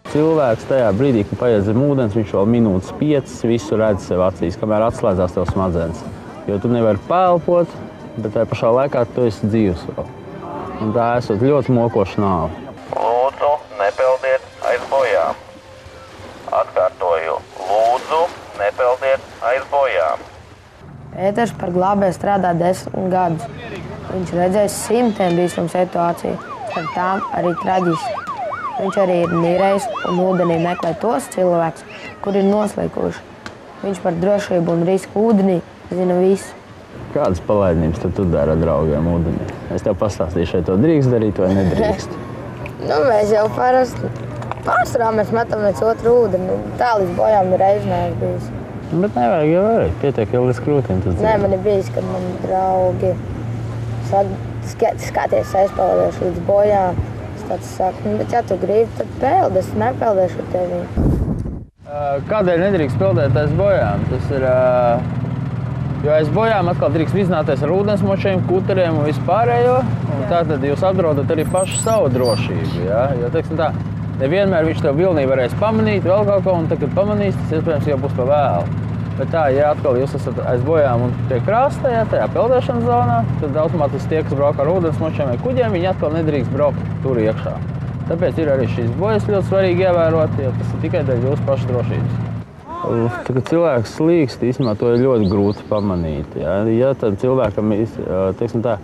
Cilvēks tajā brīdī, kad paiet zem ūdens, viņš vēl minūtes 5 visu redz sev acīs, kamēr atslēdzās tev smadzenes. Jo tu nevari pelpot, bet tajā pašā laikā tu esi dzīvs vēl. Un tā esot ļoti mokoša nāve. Lūdzu, nepeldiet aiz bojām. Atkārtoju, lūdzu, nepeldiet aiz bojām. Pēters par glābēju strādā 10 gadus. Viņš redzējis simtiem bīstamu situāciju, ar tām arī traģiski. Viņš arī ir nīrējis un ūdenī meklē tos cilvēkus, kuri ir noslīkuši. Viņš par drošību un risku ūdenī zina visu. Kādas palaidnības tad tu dari ar draugiem ūdenī? Es tev pastāstīšu, vai to drīkst darīt vai nedrīkst. Mēs jau parasti pārsvarā mēs metam viens otru ūdeni. Tā līdz bojām reiz neesmu bijis. Bet nevajag jau arī. Pietiek jau līdz krūtīm. Nē, man ir bijis, kad man draugi saka, skaties, aizpeldēšu līdz bojām. Tāds saka, bet ja tu gribi, tad peldi, es nepeldēšu ar tevi. Kādēļ nedrīkst peldēt aiz bojām? Tas ir, jo aiz bojām atkal drīkst vizināties ar ūdensmočiem, kuteriem un vispārējo. Un tātad jūs apdraudat arī pašu savu drošību. Ja? Jo, teiksim tā, nevienmēr viņš tev vilnī varēs pamanīt vēl kaut ko, un tad, kad pamanīs, tas iespējams jau būs pa vēlu. Bet tā, ja atkal jūs esat aiz bojām un pie krasta, ja, tajā peldēšanas zonā, tad automātiski tie, kas brauc ar ūdensmočiem vai kuģiem, viņi atkal nedrīkst braukt tur iekšā. Tāpēc ir arī šīs bojas ļoti svarīgi ievērot, jo tas ir tikai dēļ jūsu pašu drošības. Tā, kad cilvēks slīkst, īstenībā to ir ļoti grūti pamanīt. Ja tad cilvēkam, teiksim tā,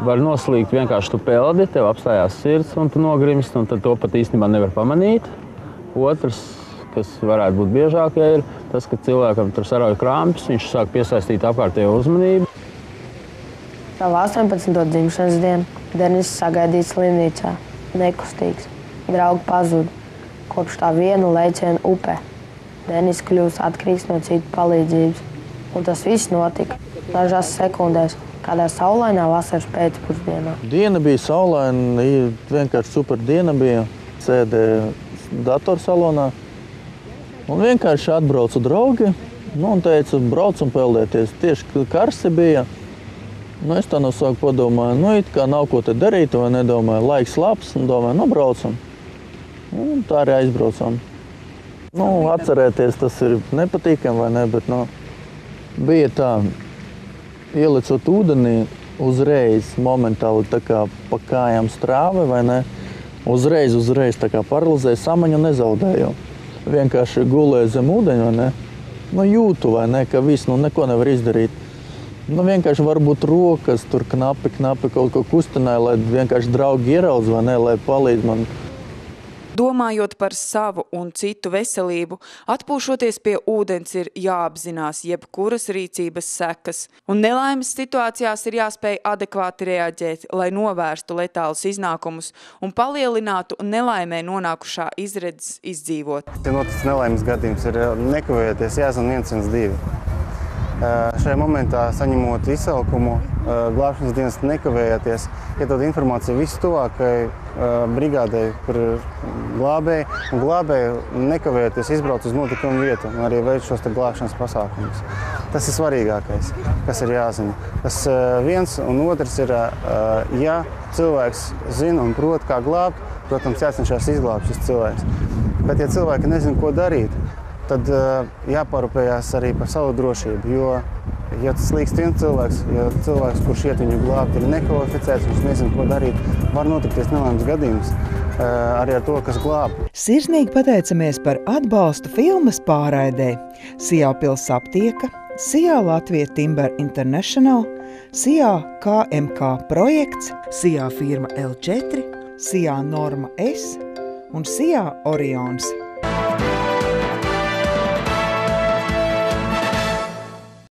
var noslīgt vienkārši tu peldi, tev apstājās sirds un tu nogrimst, un tad to pat īstenībā nevar pamanīt. Otrs, kas varētu būt biežāk, ja ir tas, ka cilvēkam tur sarauj krāmpis, viņš sāk piesaistīt apkārtējo uzmanību. Savu 18. dzimšanas dienu Denis sagaidīja slimnīcā, nekustīgs. Draugi pazuda. Kopš tā viena leiciena upē. Denis kļūst atkarīgs no citu palīdzības. Un tas viss notika dažās sekundēs, kādā saulainā vasaras pēcpusdienā. Diena bija saulaina, vienkārši super diena bija. Sēdēju datorsalonā. Un vienkārši atbraucu draugi, un teicu, braucam peldēties. Tieši karsti bija. Es tā no sāku padomāju, it kā nav ko te darīt, vai nedomāju, laiks labs, un domāju, braucam. Un tā arī aizbraucam. Atcerēties, tas ir nepatīkami vai ne, bet bija tā, ielicot ūdenī, uzreiz momentāli tā kā pa kājām strāve, vai ne, uzreiz tā kā paralizēja samaņu un nezaudēju. Vienkārši gulēju zem ūdeņa, vai ne? Jūtu, vai ne, ka viss, neko nevar izdarīt. Vienkārši varbūt rokas tur knapi kaut ko kustināja, lai vienkārši draugi ieraudz, vai ne, lai palīdz man. Domājot par savu un citu veselību, atpūšoties pie ūdens ir jāapzinās jebkuras rīcības sekas, un nelaimes situācijās ir jāspēj adekvāti reaģēt, lai novērstu letālus iznākumus un palielinātu nelaimē nonākušā izredzes izdzīvot. Ja noticis nelaimes gadījums, ir nekavējoties jāzvan 112. Šajā momentā, saņemot izsaukumu, glābšanas dienas nekavējoties, iedod informāciju visu tuvākai brigādei, kur ir glābēji, un glābēji nekavējoties izbrauc uz notikumu vietu un arī veic šos glābšanas pasākumus. Tas ir svarīgākais, kas ir jāzina. Tas viens, un otrs ir, ja cilvēks zina un prot, kā glābt, protams, jācenšas izglābt šis cilvēks. Bet, ja cilvēki nezina, ko darīt, tad jāparūpējās arī par savu drošību, jo, ja slīkst viens cilvēks, ja cilvēks, kurš iet viņu glābt, ir nekvalificēts, viņš nezina, ko darīt, var notikties nelaimes gadījums arī ar to, kas glāb. Sirsnīgi pateicamies par atbalstu filmas pārraidē. Sijā Pils aptieka, Sijā Latvija Timber International, Sijā KMK projekts, Sijā firma L4, Sijā Norma S un Sijā Orions.